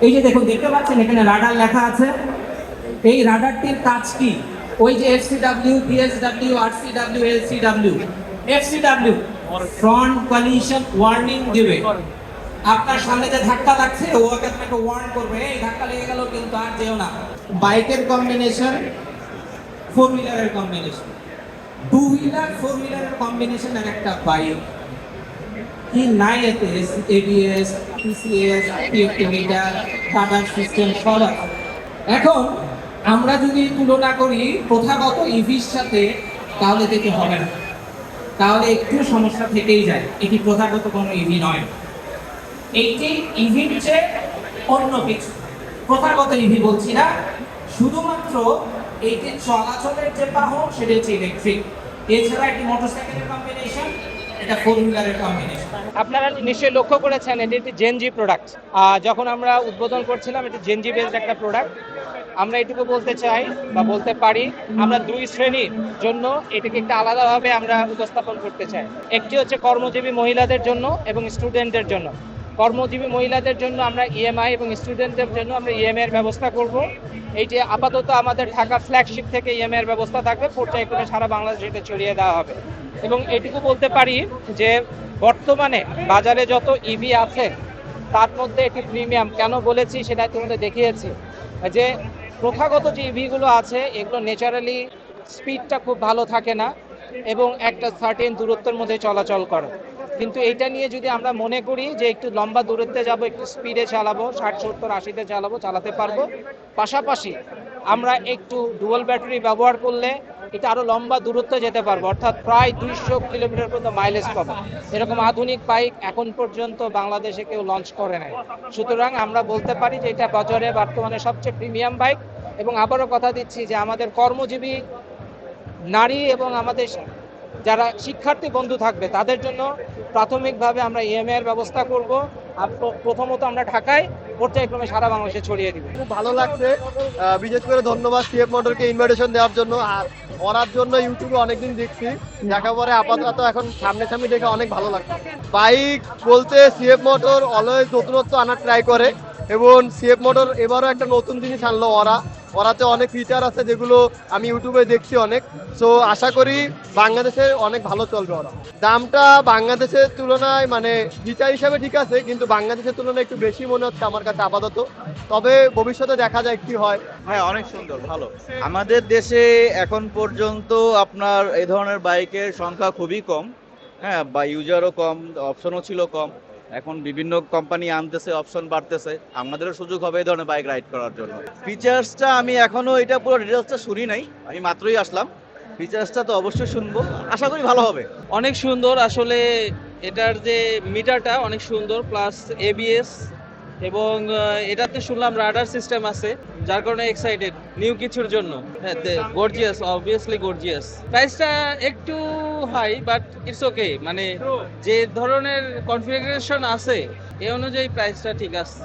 এই যে দেখুন, দেখতে পাচ্ছেন এখানে রাডার লেখা আছে। এই রাডারটির কাজ কি? ওই যে এফসিডব্লিউ, বিএসডব্লিউ, আরসিডব্লিউ, এলসিডব্লিউ, এফসিডব্লিউ ফ্রন্ট কলিশন ওয়ার্নিং দিবে। আপনার সামনে যে ধাক্কা লাগছে ও আপনাকে ওয়ার্ন করবে, এই ধাক্কা লেগে গেল কিন্তু আর যেও না। বাইকের কম্বিনেশন, ফোর হুইলারের কম্বিনেশন, টু হুইলার ফোর হুইলারের কম্বিনেশন আর একটা বাইক কি নাই এতে এবিএস, পিসিএস, পিএফটিমিটার, রাডার সিস্টেম সব আছে। এখন আমরা যদি তুলনা করি প্রথাগত ইভির সাথে, তাহলে দেখতে হবে না, তাহলে একটু সমস্যা থেকেই যায়। এটি প্রথাগত কোনো ইভি নয়, এইটি ইভির চেয়ে অন্য কিছু। প্রথাগত ইভি বলছি না, শুধুমাত্র এইটির চলাচলের যে বাহন সেটা হচ্ছে ইলেকট্রিক। এছাড়া একটি মোটরসাইকেলের কম্বিনেশন, এটা ফোর হুইলারের কম্বিনেশন। আপনারা নিশ্চয়ই লক্ষ্য করেছেন এটি একটি জেনজি প্রোডাক্ট। যখন আমরা উদ্বোধন করছিলাম, এটি জেনজি বেসড একটা প্রোডাক্ট। আমরা এটুকু বলতে চাই বা বলতে পারি, আমরা দুই শ্রেণীর জন্য এটাকে একটা আলাদাভাবে আমরা উপস্থাপন করতে চাই। একটি হচ্ছে কর্মজীবী মহিলাদের জন্য এবং স্টুডেন্টদের জন্য। কর্মজীবী মহিলাদের জন্য আমরা ইএমআই এবং স্টুডেন্টদের জন্য আমরা ইএমআই এর ব্যবস্থা করব। এইটি আপাতত আমাদের ঢাকা ফ্ল্যাগশিপ থেকে ইএমআই এর ব্যবস্থা থাকবে, পর্যায়ক্রমে সারা বাংলাদেশে এটা ছড়িয়ে দেওয়া হবে। এবং এটুকু বলতে পারি যে বর্তমানে বাজারে যত ইভি আছে তার মধ্যে একটি প্রিমিয়াম। কেন বলেছি সেটা তোমাদের দেখিয়েছি, যে প্রথাগত যে ইভিগুলো আছে এগুলো ন্যাচারালি স্পিডটা খুব ভালো থাকে না এবং একটা সার্টেন দূরত্বের মধ্যে চলাচল করে। কিন্তু এইটা নিয়ে যদি আমরা মনে করি যে একটু লম্বা দূরত্বে যাব, একটু স্পিডে চালাবো, 60-70-80-তে চালাতে পারবো, পাশাপাশি আমরা একটু ডুয়াল ব্যাটারি ব্যবহার করলে এটা আরো লম্বা দূরত্বে যেতে পারবো, অর্থাৎ প্রায় 200 কিলোমিটার পর্যন্ত মাইলেজ পাবো। এরকম আধুনিক বাইক এখন পর্যন্ত বাংলাদেশে কেউ লঞ্চ করে নাই। সুতরাং আমরা বলতে পারি যে এটা বাজারে বর্তমানে সবচেয়ে প্রিমিয়াম বাইক। এবং আবারও কথা দিচ্ছি যে আমাদের কর্মজীবী নারী এবং আমাদের যারা শিক্ষার্থী বন্ধু থাকবে তাদের জন্য প্রাথমিকভাবে আমরা ইএমআই এর ব্যবস্থা করব। আর প্রথমত আমরা ঢাকায়, পর্যায়ক্রমে সারা বাংলাদেশে ছড়িয়ে দিব। খুব ভালো লাগছে, বিশেষ করে ধন্যবাদ সিএফ মোটরকে ইনভাইটেশন দেওয়ার জন্য। আর ওরার জন্য ইউটিউবে অনেকদিন দেখছি, দেখার পরে আপাতত এখন সামনাসামনি দেখে অনেক ভালো লাগছে। বাইক বলতে সিএফ মোটর অলওয়েজ নতুনত্ব আনার ট্রাই করে, এবং সিএফ মোটর এবারও একটা নতুন জিনিস আনলো। ওরাতে অনেক ফিচার আছে যেগুলো আমি ইউটিউবে দেখছি অনেক। সো আশা করি বাংলাদেশে অনেক ভালো চলবে ওরা। দামটা বাংলাদেশের তুলনায় মানে ফিচার হিসাবে ঠিক আছে, কিন্তু বাংলাদেশের তুলনায় একটু বেশি মনে হচ্ছে আমার কাছে আপাতত। তবে ভবিষ্যতে দেখা যায় কি হয়। হ্যাঁ, অনেক সুন্দর, ভালো। আমাদের দেশে এখন পর্যন্ত আপনার এই ধরনের বাইকের সংখ্যা খুবই কম। হ্যাঁ, বা ইউজারও কম, অপশনও ছিল কম। এখন বিভিন্ন কোম্পানি আনতেছে, অপশন বাড়তেছে, আমাদেরও সুযোগ হবে এই ধরনের বাইক রাইড করার জন্য। ফিচার্সটা আমি এখনো এটা পুরো ডিটেলসটা শুনি নাই, আমি মাত্রই আসলাম। ফিচার্সটা তো অবশ্যই শুনবো, আশা করি ভালো হবে। অনেক সুন্দর আসলে, এটার যে মিটারটা অনেক সুন্দর, প্লাস এবিএস, এবং এটাতে শুনলাম রাডার সিস্টেম আছে, যার কারণে এক্সাইটেড নিউ কিছুর জন্য। Gorgeous, obviously gorgeous. প্রাইসটা একটু হাই, বাট ইটস ওকে, মানে যে ধরনের কনফিগারেশন আছে এই অনুযায়ী প্রাইসটা ঠিক আছে।